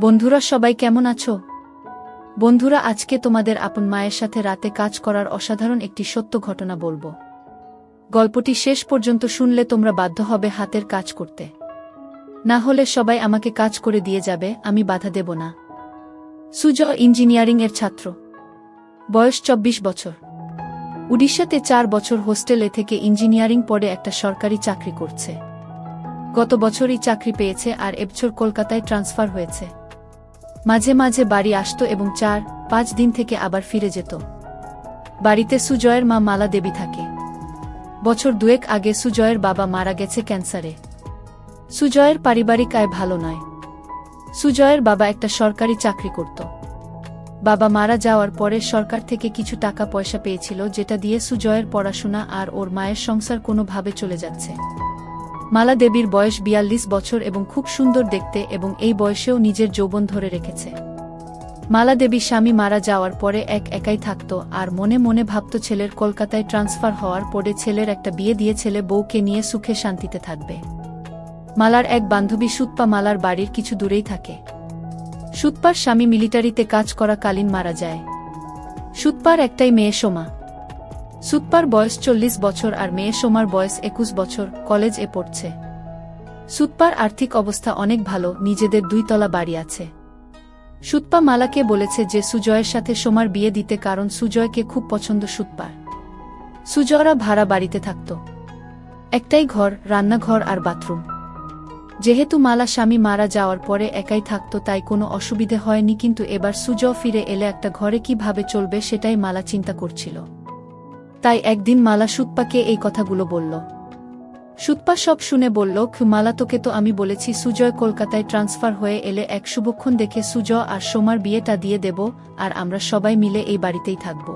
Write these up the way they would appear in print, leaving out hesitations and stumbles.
বন্ধুরা সবাই কেমন আছো? বন্ধুরা আজকে তোমাদের আপন মায়ের সাথে রাতে কাজ করার অসাধারণ একটি সত্য ঘটনা বলবো। গল্পটি শেষ পর্যন্ত শুনলে তোমরা বাধ্য হবে হাতের কাজ করতে। না হলে সবাই আমাকে কাজ করে দিয়ে যাবে, আমি বাধা দেব না। সুজয় ইঞ্জিনিয়ারিং এর ছাত্র, বয়স 24 বছর। উড়িষ্যাতে 4 বছর হোস্টেলে থেকে ইঞ্জিনিয়ারিং পড়ে একটা সরকারি চাকরি করছে। গত বছরই চাকরি পেয়েছে আর এবছর কলকাতায় ট্রান্সফার হয়েছে। মাঝে মাঝে বাড়ি আসতো এবং 4-5 দিন থেকে আবার ফিরে যেত। বাড়িতে সুজয়ের মা মালা দেবী থাকে। বছর 2 আগে সুজয়ের বাবা মারা গেছে ক্যান্সারে। সুজয়ের পারিবারিক আয় ভালো নয়। সুজয়ের বাবা একটা সরকারি চাকরি করত। বাবা মারা যাওয়ার পরে সরকার থেকে কিছু টাকা পয়সা পেয়েছিল, যেটা দিয়ে সুজয়ের পড়াশোনা আর ওর মায়ের সংসার কোনোভাবে চলে যাচ্ছে। মালা দেবীর বয়স 42 বছর এবং খুব সুন্দর দেখতে, এবং এই বয়সেও নিজের যৌবন ধরে রেখেছে। মালা দেবী স্বামী মারা যাওয়ার পরে একাই থাকত আর মনে মনে ভাবত ছেলের কলকাতায় ট্রান্সফার হওয়ার পরে ছেলের একটা বিয়ে দিয়ে ছেলে বউকে নিয়ে সুখে শান্তিতে থাকবে। মালার এক বান্ধবী সুতপা মালার বাড়ির কিছু দূরেই থাকে। সুতপার স্বামী মিলিটারিতে কাজ করাকালীন মারা যায়। সুতপার একটাই মেয়ে সোমা। সুতপার বয়স 40 বছর আর মেয়ে সোমার বয়স 21 বছর, কলেজ-এ পড়ছে। সুতপার আর্থিক অবস্থা অনেক ভালো, নিজেদের 2 তলা বাড়ি আছে। সুতপা মালাকে বলেছে যে সুজয়ের সাথে সোমার বিয়ে দিতে, কারণ সুজয়কে খুব পছন্দ সুতপার। সুজয়রা ভাড়া বাড়িতে থাকত। একটাই ঘর, রান্নাঘর আর বাথরুম। যেহেতু মালা স্বামী মারা যাওয়ার পরে একাই থাকত, তাই কোনো অসুবিধে হয়নি, কিন্তু এবার সুজয় ফিরে এলে একটা ঘরে কিভাবে চলবে সেটাই মালা চিন্তা করছিল। তাই একদিন মালা সুতপাকে এই কথাগুলো বলল। সুতপা সব শুনে বলল, মালা তোকে তো আমি বলেছি সুজয় কলকাতায় ট্রান্সফার হয়ে এলে এক শুভক্ষণ দেখে সুজয় আর সোমার বিয়েটা দিয়ে দেব, আর আমরা সবাই মিলে এই বাড়িতেই থাকব।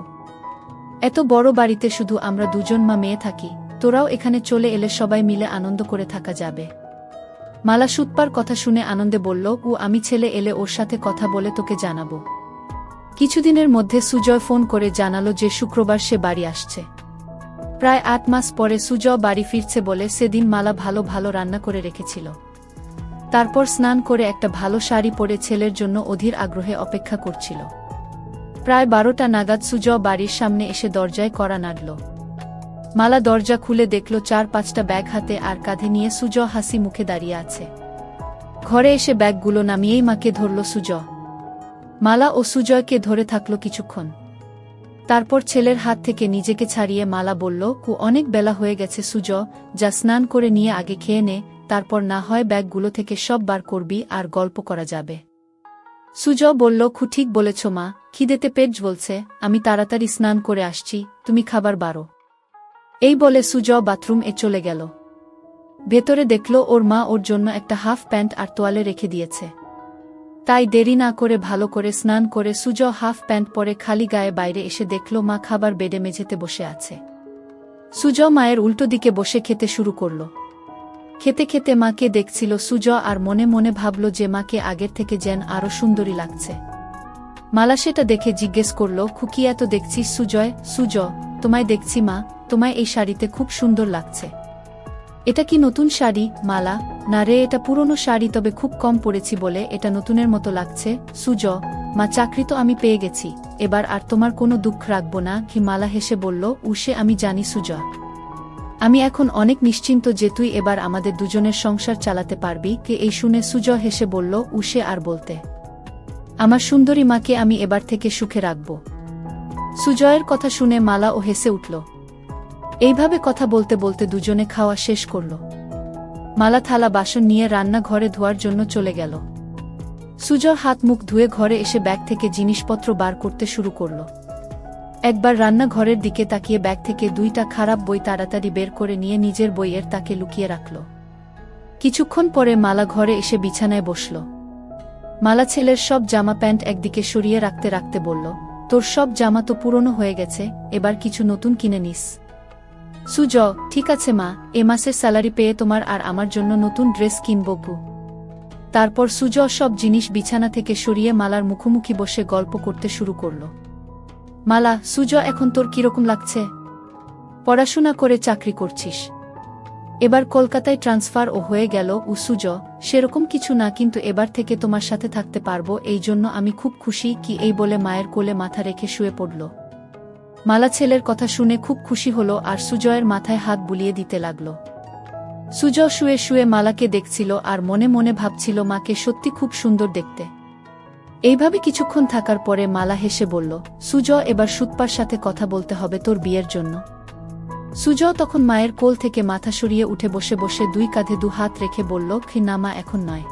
এত বড় বাড়িতে শুধু আমরা 2 মা মেয়ে থাকি, তোরাও এখানে চলে এলে সবাই মিলে আনন্দ করে থাকা যাবে। মালা সুতপার কথা শুনে আনন্দে বলল, আমি ছেলে এলে ওর সাথে কথা বলে তোকে জানাবো। কিছুদিনের মধ্যে সুজয় ফোন করে জানালো যে শুক্রবার সে বাড়ি আসছে। প্রায় 8 মাস পরে সুজয় বাড়ি ফিরছে বলে সেদিন মালা ভালো ভালো রান্না করে রেখেছিল। তারপর স্নান করে একটা ভালো শাড়ি পরে ছেলের জন্য অধীর আগ্রহে অপেক্ষা করছিল। প্রায় 12টা নাগাদ সুজয় বাড়ির সামনে এসে দরজায় কড়া নাড়ল। মালা দরজা খুলে দেখল 4-5টা ব্যাগ হাতে আর কাঁধে নিয়ে সুজয় হাসি মুখে দাঁড়িয়ে আছে। ঘরে এসে ব্যাগগুলো নামিয়েই মাকে ধরল সুজয়। মালা ও সুজয়কে ধরে থাকল কিছুক্ষণ। তারপর ছেলের হাত থেকে নিজেকে ছাড়িয়ে মালা বলল, অনেক বেলা হয়ে গেছে সুজয়, যা স্নান করে নিয়ে আগে খেয়ে নে, তারপর না হয় ব্যাগগুলো থেকে সব বার করবি আর গল্প করা যাবে। সুজয় বলল, ঠিক বলেছ মা, খিদেতে পেট জ্বলছে, আমি তাড়াতাড়ি স্নান করে আসছি, তুমি খাবার বারো। এই বলে সুজয় বাথরুম-এ চলে গেল। ভেতরে দেখল ওর মা ওর জন্য একটা হাফ প্যান্ট আর তোয়ালে রেখে দিয়েছে। তাই দেরি না করে ভালো করে স্নান করে সুজয় হাফ প্যান্ট পরে খালি গায়ে বাইরে এসে দেখল মা খাবার বেডে মেঝেতে বসে আছে। সুজয় মায়ের উল্টো দিকে বসে খেতে শুরু করল। খেতে খেতে মাকে দেখছিল সুজয় আর মনে মনে ভাবল যে মাকে আগের থেকে যেন আরো সুন্দরী লাগছে। মালা সেটা দেখে জিজ্ঞেস করল, কি এত দেখছিস সুজয়? সুজয়, তোমায় দেখছি মা, তোমায় এই শাড়িতে খুব সুন্দর লাগছে। এটা কি নতুন শাড়ি? মালা, না রে, এটা পুরনো শাড়ি, তবে খুব কম পরেছি বলে এটা নতুনের মতো লাগছে। সুজয়, মা চাকরি তো আমি পেয়ে গেছি, এবার আর তোমার কোনো দুঃখ রাখবো না। মালা হেসে বলল, উসে আমি জানি সুজয়, আমি এখন অনেক নিশ্চিন্ত যে তুই এবার আমাদের 2জনের সংসার চালাতে পারবি। এই শুনে সুজয় হেসে বলল, উসে আর বলতে, আমার সুন্দরী মাকে আমি এবার থেকে সুখে রাখব। সুজয়ের কথা শুনে মালা ও হেসে উঠল। এইভাবে কথা বলতে বলতে 2জনে খাওয়া শেষ করল। মালা থালা বাসন নিয়ে রান্নাঘরে ধোয়ার জন্য চলে গেল। সুজয় হাত মুখ ধুয়ে ঘরে এসে ব্যাগ থেকে জিনিসপত্র বার করতে শুরু করল। একবার রান্নাঘরের দিকে তাকিয়ে ব্যাগ থেকে 2টা খারাপ বই তাড়াতাড়ি বের করে নিয়ে নিজের বইয়ের তাকে লুকিয়ে রাখল। কিছুক্ষণ পরে মালা ঘরে এসে বিছানায় বসল। মালা ছেলের সব জামা প্যান্ট একদিকে সরিয়ে রাখতে রাখতে বলল, তোর সব জামা তো পুরনো হয়ে গেছে, এবার কিছু নতুন কিনে নিস। সুজয়, ঠিক আছে মা, এ মাসের স্যালারি পেয়ে তোমার আর আমার জন্য নতুন ড্রেস কিনব গো। তারপর সুজয় সব জিনিস বিছানা থেকে সরিয়ে মালার মুখোমুখি বসে গল্প করতে শুরু করল। মালা, সুজয়, এখন তোর কিরকম লাগছে? পড়াশোনা করে চাকরি করছিস, এবার কলকাতায় ট্রান্সফার ও হয়ে গেল সুজ, সেরকম কিছু না, কিন্তু এবার থেকে তোমার সাথে থাকতে পারবো, এই জন্য আমি খুব খুশি কি এই বলে মায়ের কোলে মাথা রেখে শুয়ে পড়ল। মালা ছেলের কথা শুনে খুব খুশি হলো আর সুজয়ের মাথায় হাত বুলিয়ে দিতে লাগল। সুজ শুয়ে শুয়ে মালাকে দেখছিল আর মনে মনে ভাবছিল মাকে সত্যি খুব সুন্দর দেখতে। এইভাবে কিছুক্ষণ থাকার পরে মালা হেসে বলল, সুজ, এবার সুতপার সাথে কথা বলতে হবে তোর বিয়ের জন্য। সুজ তখন মায়ের কোল থেকে মাথা সরিয়ে উঠে বসে বসে দুই কাঁধে দু হাত রেখে বলল, না মা, এখন নয়,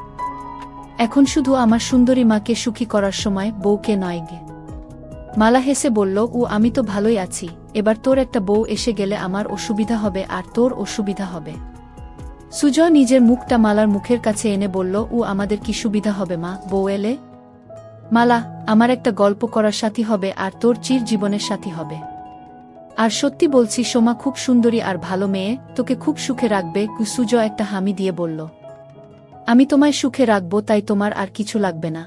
এখন শুধু আমার সুন্দরী মাকে সুখী করার সময়, বউকে নয় গে। মালা হেসে বলল, আমি তো ভালোই আছি, এবার তোর একটা বউ এসে গেলে আমার অসুবিধা হবে আর তোর অসুবিধা হবে। সুজ নিজের মুখটা মালার মুখের কাছে এনে বলল, আমাদের কি সুবিধা হবে মা, বউ এলে? মালা, আমার একটা গল্প করার সাথী হবে আর তোর চির জীবনের সাথী হবে। আর সত্যি বলছি, সোমা খুব সুন্দরী আর ভালো মেয়ে, তোকে খুব সুখে রাখবে। সুজ একটা হামি দিয়ে বলল, আমি তোমায় সুখে রাখবো, তাই তোমার আর কিছু লাগবে না।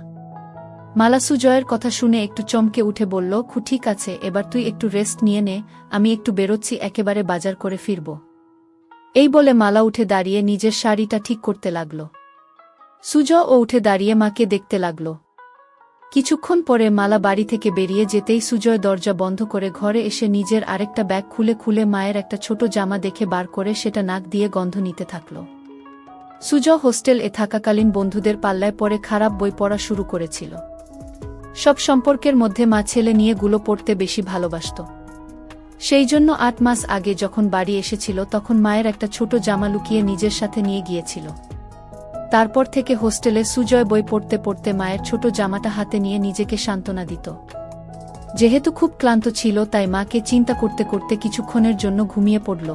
মালা সুজয়ের কথা শুনে একটু চমকে উঠে বলল, ঠিক আছে, এবার তুই একটু রেস্ট নিয়ে নে, আমি একটু বেরোচ্ছি, একেবারে বাজার করে ফিরব। এই বলে মালা উঠে দাঁড়িয়ে নিজের শাড়িটা ঠিক করতে লাগল। সুজ ও উঠে দাঁড়িয়ে মাকে দেখতে লাগল। কিছুক্ষণ পরে মালা বাড়ি থেকে বেরিয়ে যেতেই সুজয় দরজা বন্ধ করে ঘরে এসে নিজের আরেকটা ব্যাগ খুলে খুলে মায়ের একটা ছোট জামা দেখে বার করে সেটা নাক দিয়ে গন্ধ নিতে থাকল। সুজ হোস্টেল এ থাকাকালীন বন্ধুদের পাল্লায় পড়ে খারাপ বই পড়া শুরু করেছিল। সব সম্পর্কের মধ্যে মা ছেলে নিয়ে গুলো পড়তে বেশি ভালোবাসত। সেই জন্য ৮ মাস আগে যখন বাড়ি এসেছিল তখন মায়ের একটা ছোট জামা লুকিয়ে নিজের সাথে নিয়ে গিয়েছিল। তারপর থেকে হোস্টেলে সুজয় বই পড়তে পড়তে মায়ের ছোট জামাটা হাতে নিয়ে নিজেকে সান্ত্বনা দিত। যেহেতু খুব ক্লান্ত ছিল তাই মাকে চিন্তা করতে করতে কিছুক্ষণের জন্য ঘুমিয়ে পড়ল।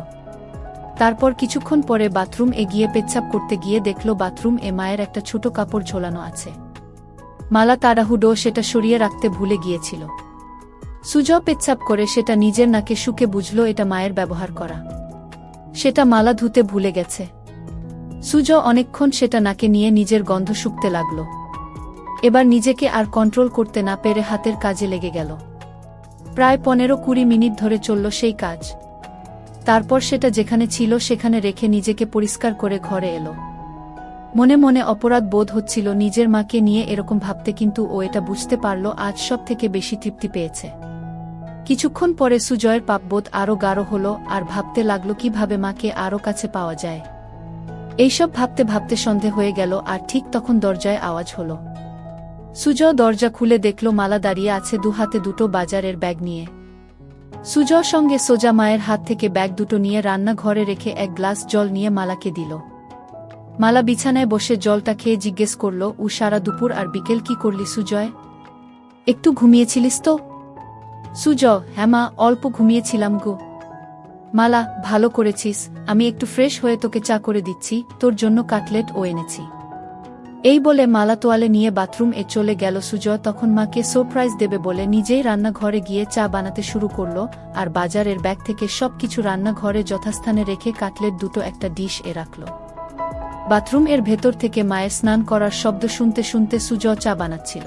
তারপর কিছুক্ষণ পরে বাথরুম এগিয়ে পেচ্ছাপ করতে গিয়ে দেখল বাথরুম এ মায়ের একটা ছোট কাপড় ঝোলানো আছে। মালা তাড়াহুড়ো সেটা সরিয়ে রাখতে ভুলে গিয়েছিল। সুজ পেচ্ছাপ করে সেটা নিজের নাকে শুকে বুঝল এটা মায়ের ব্যবহার করা। সেটা মালা ধুতে ভুলে গেছে। সুজ অনেকক্ষণ সেটা নাকে নিয়ে নিজের গন্ধ শুকতে লাগল। এবার নিজেকে আর কন্ট্রোল করতে না পেরে হাতের কাজে লেগে গেল। প্রায় 15-20 মিনিট ধরে চলল সেই কাজ। তারপর সেটা যেখানে ছিল সেখানে রেখে নিজেকে পরিষ্কার করে ঘরে এলো। মনে মনে অপরাধ বোধ হচ্ছিল নিজের মাকে নিয়ে এরকম ভাবতে, কিন্তু ও এটা বুঝতে পারল আজ সব থেকে বেশি তৃপ্তি পেয়েছে। কিছুক্ষণ পরে সুজয়ের পাপবোধ আরও গাঢ় হল আর ভাবতে লাগলো কিভাবে মাকে আরও কাছে পাওয়া যায়। এইসব ভাবতে ভাবতে সন্ধে হয়ে গেল আর ঠিক তখন দরজায় আওয়াজ হলো। সুজ দরজা খুলে দেখল মালা দাঁড়িয়ে আছে দু হাতে দুটো বাজারের ব্যাগ নিয়ে। সুজ সঙ্গে সোজা মায়ের হাত থেকে ব্যাগ দুটো নিয়ে রান্নাঘরে রেখে এক গ্লাস জল নিয়ে মালাকে দিল। মালা বিছানায় বসে জলটা খেয়ে জিজ্ঞেস করল, সারা দুপুর আর বিকেল কি করলি সুজয়? একটু ঘুমিয়েছিলিস তো? সুজ, হ্যাঁ মা, অল্প ঘুমিয়েছিলাম গো। মালা, ভালো করেছিস, আমি একটু ফ্রেশ হয়ে তোকে চা করে দিচ্ছি, তোর জন্য কাটলেট ও এনেছি। এই বলে মালা তোয়ালে নিয়ে বাথরুম এ চলে গেল। সুজয় তখন মাকে সারপ্রাইজ দেবে বলে নিজেই রান্নাঘরে গিয়ে চা বানাতে শুরু করল আর বাজারের ব্যাগ থেকে সবকিছু রান্নাঘরে যথাস্থানে রেখে কাটলেট দুটো একটা ডিশ এ রাখল। বাথরুম এর ভেতর থেকে মায়ের স্নান করার শব্দ শুনতে শুনতে সুজয় চা বানাচ্ছিল।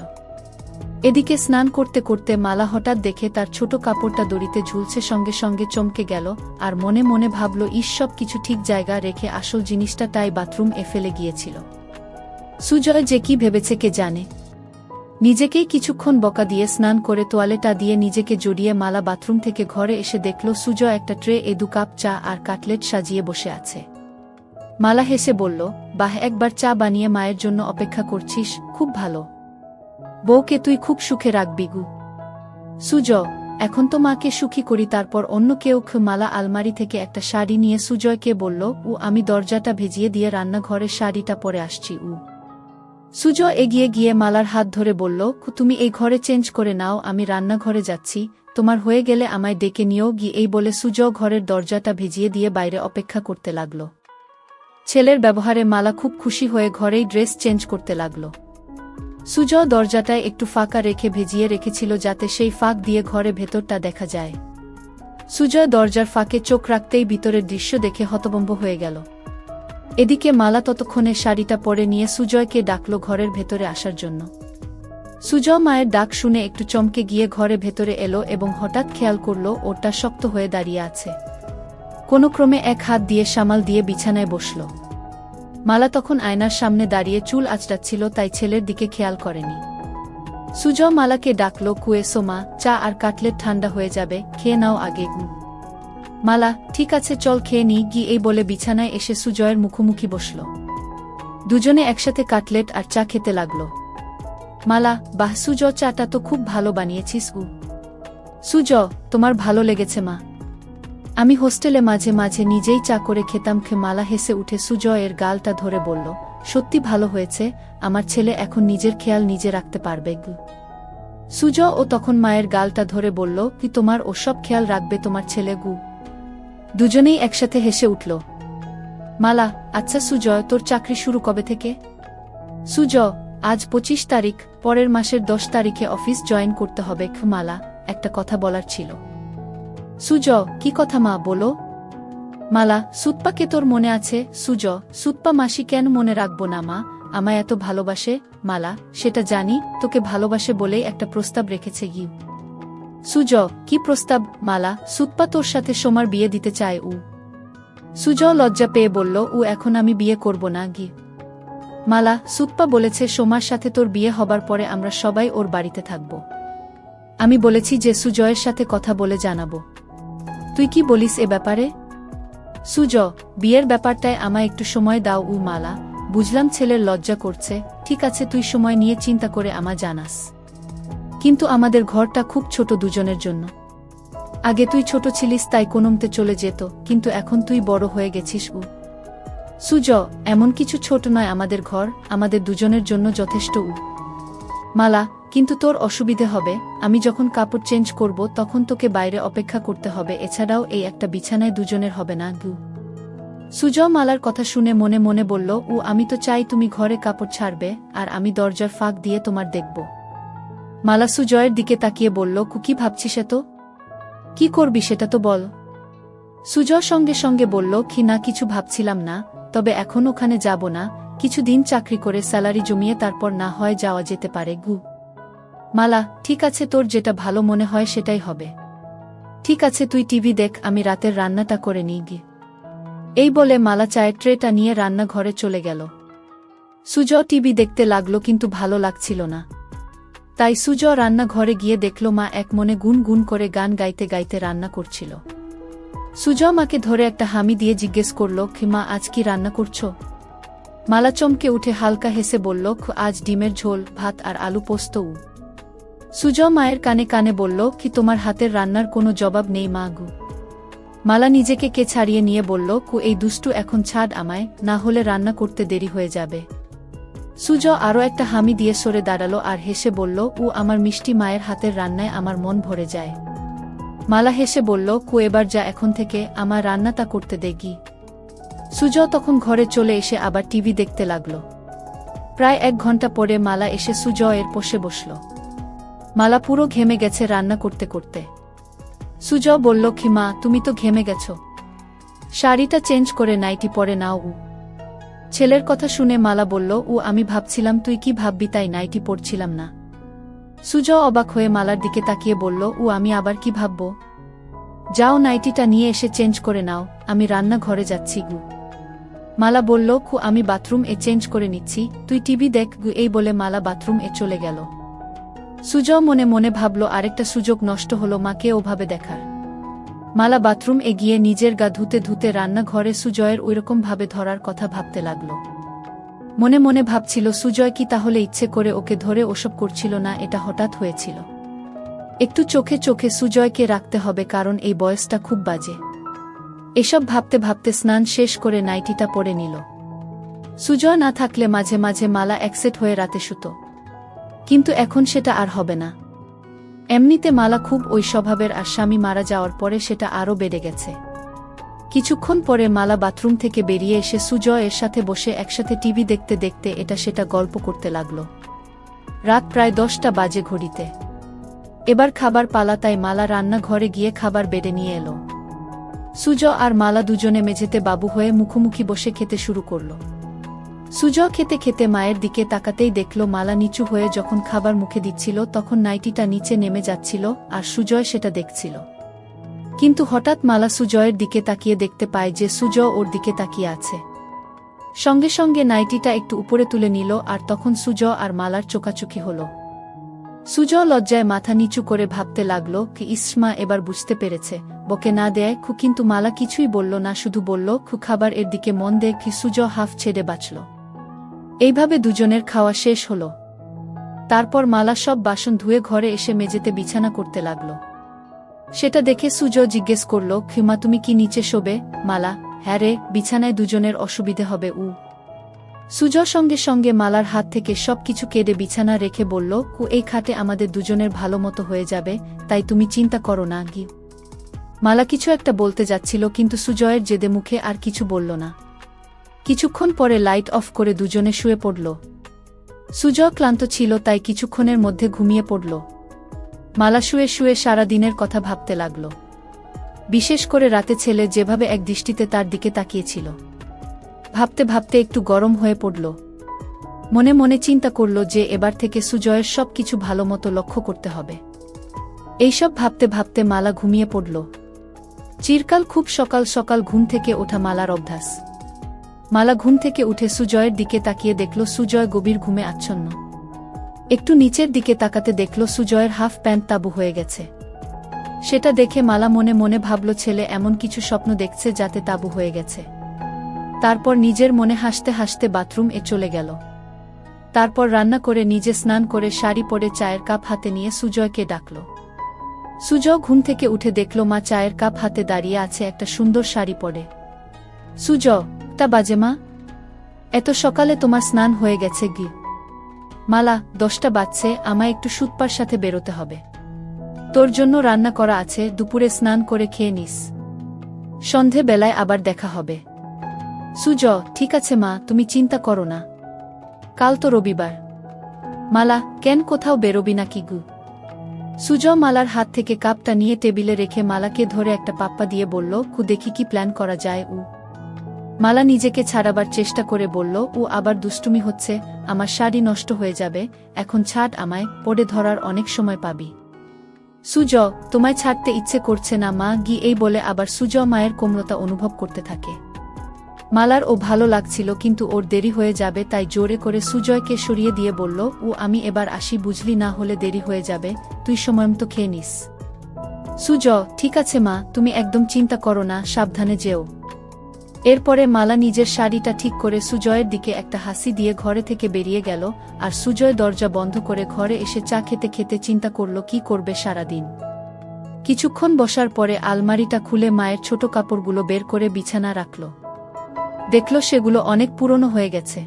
এদিকে স্নান করতে করতে মালা হঠাৎ দেখে তার ছোট কাপড়টা দড়িতে ঝুলছে, সঙ্গে সঙ্গে চমকে গেল আর মনে মনে ভাবল, সব কিছু ঠিক জায়গা রেখে আসল জিনিসটা তাই বাথরুম এ ফেলে গিয়েছিল। সুজয় যে কি ভেবেছে কে জানে। নিজেকেই কিছুক্ষণ বকা দিয়ে স্নান করে তোয়ালেটা দিয়ে নিজেকে জড়িয়ে মালা বাথরুম থেকে ঘরে এসে দেখল সুজয় একটা ট্রে এ 2 কাপ চা আর কাটলেট সাজিয়ে বসে আছে। মালা হেসে বলল, বাহ, একবার চা বানিয়ে মায়ের জন্য অপেক্ষা করছিস, খুব ভালো। বউকে তুই খুব সুখে রাখবি গু। সুজ, এখন তো মাকে সুখী করি, তারপর অন্য কেউ। মালা আলমারি থেকে একটা শাড়ি নিয়ে সুজয়কে বলল, আমি দরজাটা ভেজিয়ে দিয়ে রান্নাঘরের শাড়িটা পরে আসছি। সুজয় এগিয়ে গিয়ে মালার হাত ধরে বলল, তুমি এই ঘরে চেঞ্জ করে নাও, আমি রান্নাঘরে যাচ্ছি, তোমার হয়ে গেলে আমায় ডেকে নিও গিয়ে। এই বলে সুজয় ঘরের দরজাটা ভেজিয়ে দিয়ে বাইরে অপেক্ষা করতে লাগল। ছেলের ব্যবহারে মালা খুব খুশি হয়ে ঘরেই ড্রেস চেঞ্জ করতে লাগল। সুজয় দরজাটায় একটু ফাঁকা রেখে ভেজিয়ে রেখেছিল যাতে সেই ফাঁক দিয়ে ঘরে ভেতরটা দেখা যায়। সুজয় দরজার ফাঁকে চোখ রাখতেই ভিতরের দৃশ্য দেখে হতভম্ব হয়ে গেল। এদিকে মালা ততক্ষণে শাড়িটা পরে নিয়ে সুজয়কে ডাকল ঘরের ভেতরে আসার জন্য। সুজয় মায়ের ডাক শুনে একটু চমকে গিয়ে ঘরে ভেতরে এলো এবং হঠাৎ খেয়াল করল ওটা শক্ত হয়ে দাঁড়িয়ে আছে। কোনো ক্রমে এক হাত দিয়ে সামাল দিয়ে বিছানায় বসল। মালা তখন আয়নার সামনে দাঁড়িয়ে চুল আঁচড়াচ্ছিল, তাই ছেলের দিকে খেয়াল করেনি। সুজয় মালাকে ডাকল, কুয়েসো মা, চা আর কাটলেট ঠান্ডা হয়ে যাবে, খেয়ে নাও আগে। মালা, ঠিক আছে চল খেয়ে নি গি, এই বলে বিছানায় এসে সুজয়ের মুখোমুখি বসল। দুজনে একসাথে কাটলেট আর চা খেতে লাগল। মালা, বাহ সুজয়, চাটা তো খুব ভালো বানিয়েছিস। সুজয়, তোমার ভালো লেগেছে মা? আমি হোস্টেলে মাঝে মাঝে নিজেই চা করে খেতাম। মালা হেসে উঠে সুজয়ের গালটা ধরে বলল, সত্যি ভালো হয়েছে, আমার ছেলে এখন নিজের খেয়াল নিজে রাখতে পারবে। সুজয় ও তখন মায়ের গালটা ধরে বলল, কি তোমার ওসব খেয়াল রাখবে তোমার ছেলে? দুজনেই একসাথে হেসে উঠল। মালা, আচ্ছা সুজয়, তোর চাকরি শুরু কবে থেকে? সুজয়, আজ 25 তারিখ, পরের মাসের 10 তারিখে অফিস জয়েন করতে হবে। মালা, একটা কথা বলার ছিল। সুজয়, কি কথা মা, বলো। মালা, সুতপাকে তোর মনে আছে? সুজয়, সুতপা মাসি কেন মনে রাখবো না মা, আমায় এত ভালোবাসে। মালা, সেটা জানি, তোকে ভালোবাসে বলেই একটা প্রস্তাব রেখেছে। সুজয়, কি প্রস্তাব? মালা, সুতপা তোর সাথে সোমার বিয়ে দিতে চায়। সুজয় লজ্জা পেয়ে বলল, এখন আমি বিয়ে করব না। মালা, সুতপা বলেছে সোমার সাথে তোর বিয়ে হবার পরে আমরা সবাই ওর বাড়িতে থাকব। আমি বলেছি যে সুজয়ের সাথে কথা বলে জানাবো। তুই কি বলিস এ ব্যাপারে? সুজয়, বিয়ের ব্যাপারটায় আমায় একটু সময় দাও। মালা, বুঝলাম ছেলের লজ্জা করছে, ঠিক আছে তুই সময় নিয়ে চিন্তা করে আমায় জানাস। কিন্তু আমাদের ঘরটা খুব ছোট দুজনের জন্য। আগে তুই ছোট ছিলিস তাই কোনোমতে চলে যেত, কিন্তু এখন তুই বড় হয়ে গেছিস। সুজয়, এমন কিছু ছোট নয় আমাদের ঘর, আমাদের দুজনের জন্য যথেষ্ট। মালা, কিন্তু তোর অসুবিধে হবে, আমি যখন কাপড় চেঞ্জ করব তখন তোকে বাইরে অপেক্ষা করতে হবে, এছাড়াও এই একটা বিছানায় দুজনের হবে না। সুজয় মালার কথা শুনে মনে মনে বলল, আমি তো চাই তুমি ঘরে কাপড় ছাড়বে আর আমি দরজার ফাঁক দিয়ে তোমার দেখব। মালা সুজয়ের দিকে তাকিয়ে বলল, কি ভাবছিস এত? কি করবি সেটা তো বল। সুজয় সঙ্গে সঙ্গে বলল, না কিছু ভাবছিলাম না, তবে এখন ওখানে যাব না, কিছুদিন চাকরি করে স্যালারি জমিয়ে তারপর না হয় যাওয়া যেতে পারে। মালা, ঠিক আছে, তোর যেটা ভালো মনে হয় সেটাই হবে। ঠিক আছে তুই টিভি দেখ, আমি রাতের রান্নাটা করে নিই গে। এই বলে মালা চায়ের ট্রেটা নিয়ে রান্নাঘরে চলে গেল। সুজয় টিভি দেখতে লাগলো, কিন্তু ভালো লাগছিল না। তাই সুজয় রান্নাঘরে গিয়ে দেখল মা এক মনে গুন গুন করে গান গাইতে গাইতে রান্না করছিল। সুজয় মাকে ধরে একটা হামি দিয়ে জিজ্ঞেস করল, মা আজ কি রান্না করছো? মালা চমকে উঠে হালকা হেসে বলল, আজ ডিমের ঝোল, ভাত আর আলু পোস্ত। সুজয় মায়ের কানে কানে বলল, তোমার হাতের রান্নার কোনো জবাব নেই মা। মালা নিজেকে কে ছাড়িয়ে নিয়ে বলল, এই দুষ্টু এখন ছাড় আমায়, না হলে রান্না করতে দেরি হয়ে যাবে। সুজয় আরও একটা হামি দিয়ে সরে দাঁড়ালো আর হেসে বলল, আমার মিষ্টি মায়ের হাতের রান্নায় আমার মন ভরে যায়। মালা হেসে বলল, এবার যা এখন থেকে, আমার রান্নাটা করতে দেখি। সুজয় তখন ঘরে চলে এসে আবার টিভি দেখতে লাগল। প্রায় 1 ঘন্টা পরে মালা এসে সুজয়ের পাশে বসল। মালা পুরো ঘেমে গেছে রান্না করতে করতে। সুজয় বলল, মা তুমি তো ঘেমে গেছ, শাড়িটা চেঞ্জ করে নাইটি পরে নাও। ছেলের কথা শুনে মালা বলল, আমি ভাবছিলাম তুই কি ভাববি তাই নাইটি পরছিলাম না। সুজয় অবাক হয়ে মালার দিকে তাকিয়ে বলল, আমি আবার কি ভাবব? যাও নাইটিটা নিয়ে এসে চেঞ্জ করে নাও, আমি রান্নাঘরে যাচ্ছি। মালা বলল, আমি বাথরুম এ চেঞ্জ করে নিচ্ছি, তুই টিভি দেখ। এই বলে মালা বাথরুম এ চলে গেল। সুজয় মনে মনে ভাবল, আরেকটা সুযোগ নষ্ট হলো মাকে ওভাবে দেখার। মালা বাথরুম এ গিয়ে নিজের গা ধুতে ধুতে রান্নাঘরে সুজয়ের ওইরকম ভাবে ধরার কথা ভাবতে লাগল। মনে মনে ভাবছিল, সুজয় কি তাহলে ইচ্ছে করে ওকে ধরে ওসব করছিল না, এটা হঠাৎ হয়েছিল। একটু চোখে চোখে সুজয়কে রাখতে হবে, কারণ এই বয়সটা খুব বাজে। এসব ভাবতে ভাবতে স্নান শেষ করে নাইটিটা পরে নিল। সুজয় না থাকলে মাঝে মাঝে মালা একসেট হয়ে রাতে শুতো, কিন্তু এখন সেটা আর হবে না। এমনিতে মালা খুব ওই স্বভাবের, আর স্বামী মারা যাওয়ার পরে সেটা আরও বেড়ে গেছে। কিছুক্ষণ পরে মালা বাথরুম থেকে বেরিয়ে এসে সুজয় এর সাথে বসে একসাথে টিভি দেখতে দেখতে এটা সেটা গল্প করতে লাগল। রাত প্রায় 10টা বাজে ঘড়িতে। এবার খাবার পালা, তাই মালা রান্নাঘরে গিয়ে খাবার বেড়ে নিয়ে এলো। সুজয় আর মালা দুজনে মেঝেতে বাবু হয়ে মুখোমুখি বসে খেতে শুরু করল। সুজয় খেতে খেতে মায়ের দিকে তাকাতেই দেখল মালা নিচু হয়ে যখন খাবার মুখে দিচ্ছিল তখন নাইটিটা নিচে নেমে যাচ্ছিল, আর সুজয় সেটা দেখছিল। কিন্তু হঠাৎ মালা সুজয়ের দিকে তাকিয়ে দেখতে পায় যে সুজয় ওর দিকে তাকিয়ে আছে। সঙ্গে সঙ্গে নাইটিটা একটু উপরে তুলে নিল আর তখন সুজয় আর মালার চোকাচুকি হল। সুজয় লজ্জায় মাথা নিচু করে ভাবতে লাগল কি ইসমা এবার বুঝতে পেরেছে, বকে না দেয় খু, কিন্তু মালা কিছুই বলল না, শুধু বলল খু খাবার এর দিকে মন দে কি। সুজয় হাফ ছেড়ে বাঁচল। এইভাবে দুজনের খাওয়া শেষ হল। তারপর মালা সব বাসন ধুয়ে ঘরে এসে মেঝেতে বিছানা করতে লাগল। সেটা দেখে সুজয় জিজ্ঞেস করল, খিমা তুমি কি নিচে শোবে? মালা, হ্যাঁ রে, বিছানায় দুজনের অসুবিধে হবে। সুজয় সঙ্গে সঙ্গে মালার হাত থেকে সব কিছু কেড়ে বিছানা রেখে বলল, এই খাটে আমাদের দুজনের ভালো মতো হয়ে যাবে, তাই তুমি চিন্তা করো না গি। মালা কিছু একটা বলতে যাচ্ছিল, কিন্তু সুজয়ের জেদে মুখে আর কিছু বলল না। কিছুক্ষণ পরে লাইট অফ করে দুজনে শুয়ে পড়ল। সুজয় ক্লান্ত ছিল, তাই কিছুক্ষণের মধ্যে ঘুমিয়ে পড়ল। মালা শুয়ে শুয়ে সারা দিনের কথা ভাবতে লাগল। বিশেষ করে রাতে ছেলে যেভাবে এক দৃষ্টিতে তার দিকে তাকিয়েছিল। ভাবতে ভাবতে একটু গরম হয়ে পড়ল। মনে মনে চিন্তা করল যে এবার থেকে সুজয়ের সব কিছু ভালো মতো লক্ষ্য করতে হবে। এইসব ভাবতে ভাবতে মালা ঘুমিয়ে পড়ল। চিরকাল খুব সকাল সকাল ঘুম থেকে ওঠা মালার অভ্যাস। মালা ঘুম থেকে উঠে সুজয়ের দিকে তাকিয়ে দেখল সুজয় গভীর ঘুমে আচ্ছন্ন। একটু নিচের দিকে তাকাতে দেখল সুজয়ের হাফ প্যান্ট তাবু হয়ে গেছে। সেটা দেখে মালা মনে মনে ভাবল ছেলে এমন কিছু স্বপ্ন দেখছে যাতে তাবু হয়ে গেছে। তারপর নিজের মনে হাসতে হাসতে বাথরুম এ চলে গেল। তারপর রান্না করে নিজে স্নান করে শাড়ি পরে চায়ের কাপ হাতে নিয়ে সুজয়কে ডাকল। সুজয় ঘুম থেকে উঠে দেখল মা চায়ের কাপ হাতে দাঁড়িয়ে আছে, একটা সুন্দর শাড়ি পরে। সুজয়, তা বাজে মা, এত সকালে তোমার স্নান হয়ে গেছে গি? মালা, 10টা বাজছে, আমায় একটু সুতপার সাথে বেরোতে হবে। তোর জন্য রান্না করা আছে, দুপুরে স্নান করে খেয়ে নিস, সন্ধে বেলায় আবার দেখা হবে। সুজয়, ঠিক আছে মা, তুমি চিন্তা করো না, কাল তো রবিবার। মালা, কেন কোথাও বেরোবি নাকি গু? সুজয় মালার হাত থেকে কাপটা নিয়ে টেবিলে রেখে মালাকে ধরে একটা পাপ্পা দিয়ে বলল, দেখি কি প্ল্যান করা যায়। মালা নিজেকে ছাড়াবার চেষ্টা করে বলল, আবার দুষ্টুমি হচ্ছে, আমার শাড়ি নষ্ট হয়ে যাবে, এখন ছাড় আমায়, পড়ে ধরার অনেক সময় পাবি। সুজয়, তোমায় ছাড়তে ইচ্ছে করছে না মা গি, এই বলে আবার সুজয় মায়ের কোমলতা অনুভব করতে থাকে। মালার ভালো লাগছিল, কিন্তু ওর দেরি হয়ে যাবে, তাই জোরে করে সুজয়কে সরিয়ে দিয়ে বলল, আমি এবার আসি, বুঝলি, না হলে দেরি হয়ে যাবে, তুই সময়মতো খেয়ে নিস। সুজয়, ঠিক আছে মা, তুমি একদম চিন্তা করো না, সাবধানে যেও। এরপরে মালা নিজের শাড়িটা ঠিক করে সুজয়ের দিকে একটা হাসি দিয়ে ঘরে থেকে বেরিয়ে গেল। আর সুজয় দরজা বন্ধ করে ঘরে এসে চা খেতে খেতে চিন্তা করল কি করবে সারাদিন। কিছুক্ষণ বসার পরে আলমারিটা খুলে মায়ের ছোট কাপড়গুলো বের করে বিছানা রাখল। দেখল সেগুলো অনেক পুরনো হয়ে গেছে।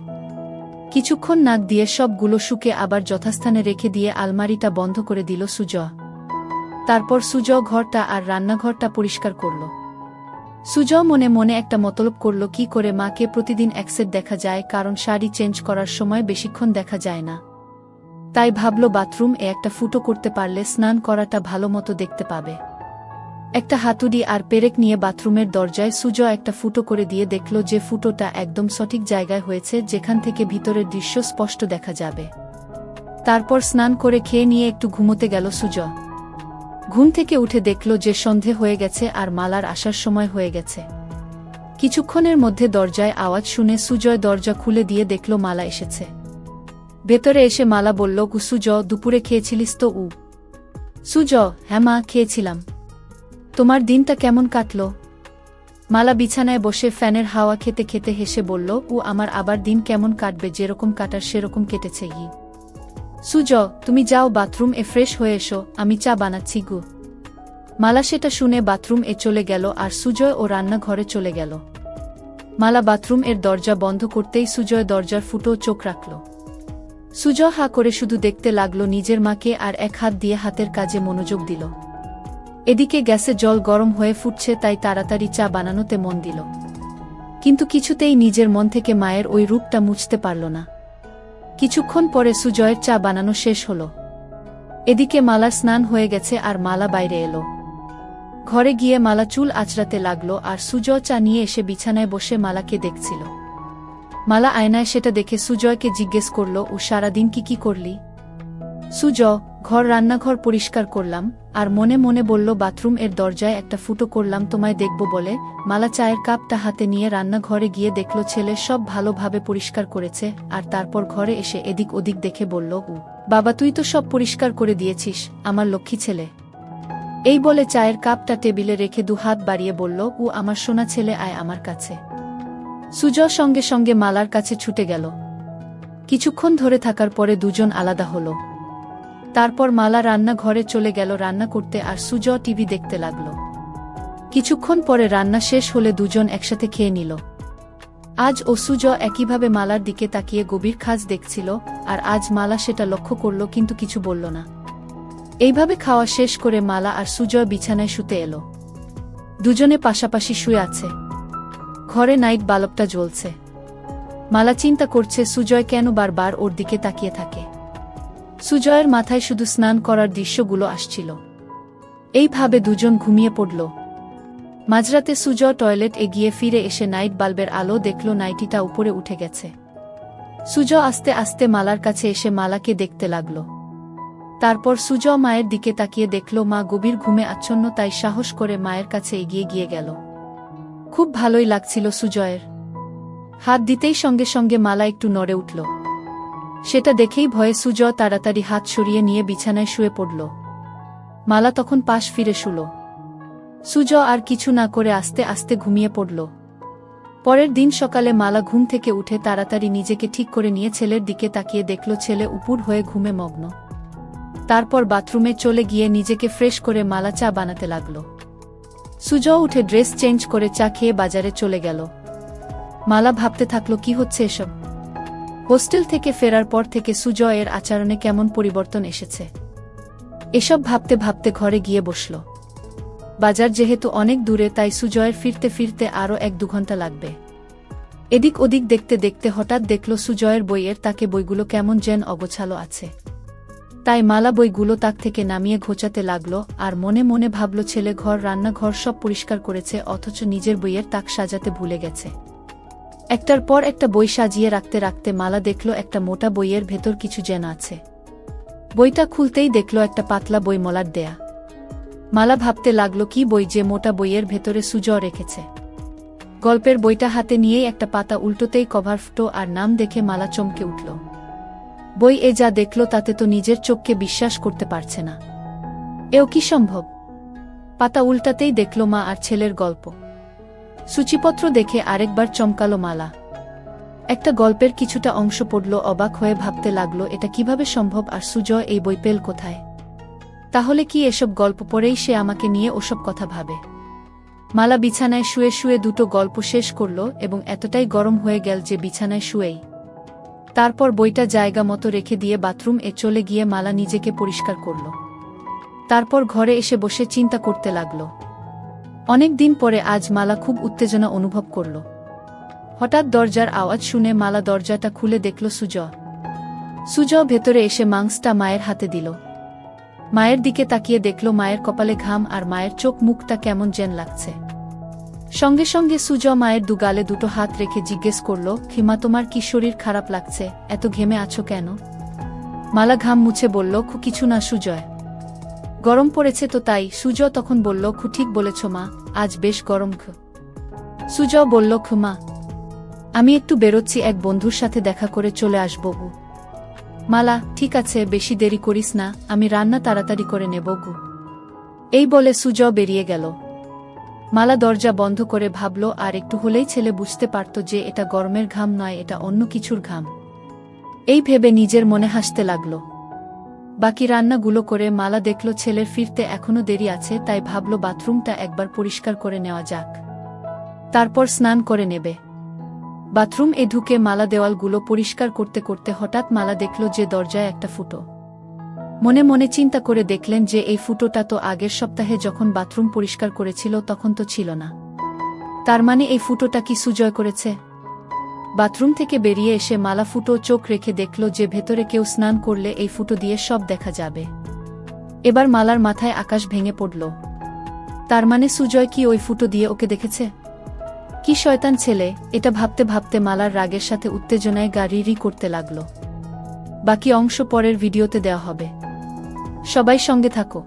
কিছুক্ষণ নাক দিয়ে সবগুলো শুকে আবার যথাস্থানে রেখে দিয়ে আলমারিটা বন্ধ করে দিল সুজয়। তারপর সুজয় ঘরটা আর রান্নাঘরটা পরিষ্কার করল। সুজয় মনে মনে একটা মতলব করল কি করে মাকে প্রতিদিন একসেট দেখা যায়, কারণ শাড়ি চেঞ্জ করার সময় বেশিক্ষণ দেখা যায় না। তাই ভাবল বাথরুম এ একটা ফুটো করতে পারলে স্নান করাটা ভালো মতো দেখতে পাবে। একটা হাতুড়ি আর পেরেক নিয়ে বাথরুমের দরজায় সুজয় একটা ফুটো করে দিয়ে দেখল যে ফুটোটা একদম সঠিক জায়গায় হয়েছে, যেখান থেকে ভিতরের দৃশ্য স্পষ্ট দেখা যাবে। তারপর স্নান করে খেয়ে নিয়ে একটু ঘুমোতে গেল সুজয়। ঘুম থেকে উঠে দেখল যে সন্ধে হয়ে গেছে আর মালার আসার সময় হয়ে গেছে। কিছুক্ষণের মধ্যে দরজায় আওয়াজ শুনে সুজয় দরজা খুলে দিয়ে দেখল মালা এসেছে। ভেতরে এসে মালা বলল, সুজয়, দুপুরে খেয়েছিলিস তো? সুজয়, হ্যাঁ মা, খেয়েছিলাম। তোমার দিনটা কেমন কাটল? মালা বিছানায় বসে ফ্যানের হাওয়া খেতে খেতে হেসে বলল, আমার আবার দিন কেমন কাটবে, যেরকম কাটার সেরকম কেটেছে গি। সুজয়, তুমি যাও বাথরুম এ ফ্রেশ হয়ে এসো, আমি চা বানাচ্ছি গু। মালা সেটা শুনে বাথরুম এ চলে গেল আর সুজয় ও রান্নাঘরে চলে গেল। মালা বাথরুম এর দরজা বন্ধ করতেই সুজয় দরজার ফুটো চোখ রাখল। সুজয় হা করে শুধু দেখতে লাগলো নিজের মাকে আর এক হাত দিয়ে হাতের কাজে মনোযোগ দিল। এদিকে গ্যাসে জল গরম হয়ে ফুটছে, তাই তাড়াতাড়ি চা বানানোতে মন দিল। কিন্তু কিছুতেই নিজের মন থেকে মায়ের ওই রূপটা মুছতে পারল না। কিছুক্ষণ পরে সুজয়ের চা বানানো শেষ হল। এদিকে মালার স্নান হয়ে গেছে আর মালা বাইরে এলো। ঘরে গিয়ে মালা চুল আঁচড়াতে লাগলো আর সুজয় চা নিয়ে এসে বিছানায় বসে মালাকে দেখছিল। মালা আয়নায় সেটা দেখে সুজয়কে জিজ্ঞেস করল, সারাদিন কি করলি? সুজয়, রান্নাঘর পরিষ্কার করলাম, আর মনে মনে বলল বাথরুম এর দরজায় একটা ফুটো করলাম তোমায় দেখব বলে। মালা চায়ের কাপটা হাতে নিয়ে রান্নাঘরে গিয়ে দেখল ছেলে সব ভালোভাবে পরিষ্কার করেছে, আর তারপর ঘরে এসে এদিক ওদিক দেখে বলল, বাবা তুই তো সব পরিষ্কার করে দিয়েছিস, আমার লক্ষ্মী ছেলে। এই বলে চায়ের কাপটা টেবিলে রেখে হাত বাড়িয়ে বলল, আমার সোনা ছেলে, আয় আমার কাছে। সুজয় সঙ্গে সঙ্গে মালার কাছে ছুটে গেল। কিছুক্ষণ ধরে থাকার পরে দুজন আলাদা হলো। তারপর মালা রান্নাঘরে চলে গেল রান্না করতে, আর সুজয় টিভি দেখতে লাগল। কিছুক্ষণ পরে রান্না শেষ হলে দুজন একসাথে খেয়ে নিল। আজ সুজয় একইভাবে মালার দিকে তাকিয়ে গভীর খাজ দেখছিল, আর আজ মালা সেটা লক্ষ্য করল কিন্তু কিছু বলল না। এইভাবে খাওয়া শেষ করে মালা আর সুজয় বিছানায় শুতে এলো। দুজনে পাশাপাশি শুয়ে আছে। ঘরে নাইট বাল্বটা জ্বলছে। মালা চিন্তা করছে সুজয় কেন বারবার ওর দিকে তাকিয়ে থাকে। সুজয়ের মাথায় শুধু স্নান করার দৃশ্যগুলো আসছিল। এইভাবে দুজন ঘুমিয়ে পড়ল। মাঝরাতে সুজয় টয়লেট গিয়ে ফিরে এসে নাইট বাল্বের আলো দেখল নাইটিটা উপরে উঠে গেছে। সুজয় আস্তে আস্তে মালার কাছে এসে মালাকে দেখতে লাগল। তারপর সুজয় মায়ের দিকে তাকিয়ে দেখল মা গভীর ঘুমে আচ্ছন্ন, তাই সাহস করে মায়ের কাছে এগিয়ে গিয়ে গেল। খুব ভালোই লাগছিল সুজয়ের। হাত দিতেই সঙ্গে সঙ্গে মালা একটু নড়ে উঠল। সেটা দেখেই ভয়ে সুজয় তাড়াতাড়ি হাত সরিয়ে নিয়ে বিছানায় শুয়ে পড়ল। মালা তখন পাশ ফিরে শুল। সুজয় আর কিছু না করে আস্তে আস্তে ঘুমিয়ে পড়ল। পরের দিন সকালে মালা ঘুম থেকে উঠে তাড়াতাড়ি নিজেকে ঠিক করে নিয়ে ছেলের দিকে তাকিয়ে দেখল ছেলে উপুড় হয়ে ঘুমে মগ্ন। তারপর বাথরুমে চলে গিয়ে নিজেকে ফ্রেশ করে মালা চা বানাতে লাগল। সুজয় উঠে ড্রেস চেঞ্জ করে চা খেয়ে বাজারে চলে গেল। মালা ভাবতে থাকল কি হচ্ছে এসব। হোস্টেল থেকে ফেরার পর থেকে সুজয়ের আচরণে কেমন পরিবর্তন এসেছে। এসব ভাবতে ভাবতে ঘরে গিয়ে বসল। বাজার যেহেতু অনেক দূরে, তাই সুজয়ের ফিরতে ফিরতে আরও 1-2 ঘন্টা লাগবে। এদিক ওদিক দেখতে দেখতে হঠাৎ দেখল সুজয়ের বইয়ের তাকে বইগুলো কেমন যেন অগোছালো আছে। তাই মালা বইগুলো তাক থেকে নামিয়ে ঘোচাতে লাগল, আর মনে মনে ভাবল ছেলে রান্নাঘর সব পরিষ্কার করেছে, অথচ নিজের বইয়ের তাক সাজাতে ভুলে গেছে। একটার পর একটা বই সাজিয়ে রাখতে রাখতে মালা দেখল একটা মোটা বইয়ের ভেতর কিছু যেন আছে। বইটা খুলতেই দেখল একটা পাতলা বই মলাট দেয়া। মালা ভাবতে লাগল কি বই যে মোটা বইয়ের ভেতরে সুজয় রেখেছে। গল্পের বইটা হাতে নিয়েই একটা পাতা উল্টোতেই কভার ফুটো, আর নাম দেখে মালা চমকে উঠল। বই যা দেখল তাতে তো নিজের চোখকে বিশ্বাস করতে পারছে না। এও কি সম্ভব? পাতা উল্টাতেই দেখল মা আর ছেলের গল্প। সূচিপত্র দেখে আরেকবার চমকালো মালা। একটা গল্পের কিছুটা অংশ পড়ল, অবাক হয়ে ভাবতে লাগল এটা কিভাবে সম্ভব, আর সুজয় এই বই পেল কোথায়? তাহলে কি এসব গল্প পড়েই সে আমাকে নিয়ে ওসব কথা ভাবে? মালা বিছানায় শুয়ে শুয়ে 2টো গল্প শেষ করল এবং এতটাই গরম হয়ে গেল যে বিছানায় শুয়েই। তারপর বইটা জায়গা মতো রেখে দিয়ে বাথরুম চলে গিয়ে মালা নিজেকে পরিষ্কার করল। তারপর ঘরে এসে বসে চিন্তা করতে লাগল। অনেক দিন পরে আজ মালা খুব উত্তেজনা অনুভব করল। হঠাৎ দরজার আওয়াজ শুনে মালা দরজাটা খুলে দেখল সুজয়। সুজয় ভেতরে এসে মাংসটা মায়ের হাতে দিল। মায়ের দিকে তাকিয়ে দেখল মায়ের কপালে ঘাম, আর মায়ের চোখ মুখটা কেমন যেন লাগছে। সঙ্গে সঙ্গে সুজয় মায়ের গালে 2টো হাত রেখে জিজ্ঞেস করল, খিমা তোমার কি শরীর খারাপ লাগছে? এত ঘেমে আছো কেন? মালা ঘাম মুছে বলল, কিছু না সুজয়, গরম পড়েছে তো তাই। সুজয় তখন বলল, ঠিক বলেছ মা, আজ বেশ গরম। সুজয় বলল, মা আমি একটু বেরোচ্ছি, এক বন্ধুর সাথে দেখা করে চলে আসবো। মালা, ঠিক আছে, বেশি দেরি করিস না, আমি রান্না তাড়াতাড়ি করে নেব। এই বলে সুজয় বেরিয়ে গেল। মালা দরজা বন্ধ করে ভাবল আর একটু হলেই ছেলে বুঝতে পারত যে এটা গরমের ঘাম নয়, এটা অন্য কিছুর ঘাম। এই ভেবে নিজের মনে হাসতে লাগল। বাকি রান্নাগুলো করে মালা দেখল ছেলের ফিরতে এখনো দেরি আছে, তাই ভাবল বাথরুমটা একবার পরিষ্কার করে নেওয়া যাক, তারপর স্নান করে নেবে। বাথরুম ঢুকে মালা দেওয়ালগুলো পরিষ্কার করতে করতে হঠাৎ মালা দেখল যে দরজায় একটা ফুটো। মনে মনে চিন্তা করে দেখলেন যে এই ফুটোটা তো আগের সপ্তাহে যখন বাথরুম পরিষ্কার করেছিল তখন তো ছিল না। তার মানে এই ফুটোটা কি সুজয় করেছে? বাথরুম থেকে বেরিয়ে এসে মালা ফুটো চোখ রেখে দেখল যে ভেতরে কেউ স্নান করলে এই ফুটো দিয়ে সব দেখা যাবে। এবার মালার মাথায় আকাশ ভেঙে পড়ল। তার মানে সুজয় কি ওই ফুটো দিয়ে ওকে দেখেছে? কি শয়তান ছেলে! এটা ভাবতে ভাবতে মালার রাগের সাথে উত্তেজনায় গা রি রি করতে লাগল। বাকি অংশ পরের ভিডিওতে দেওয়া হবে। সবাই সঙ্গে থাকো।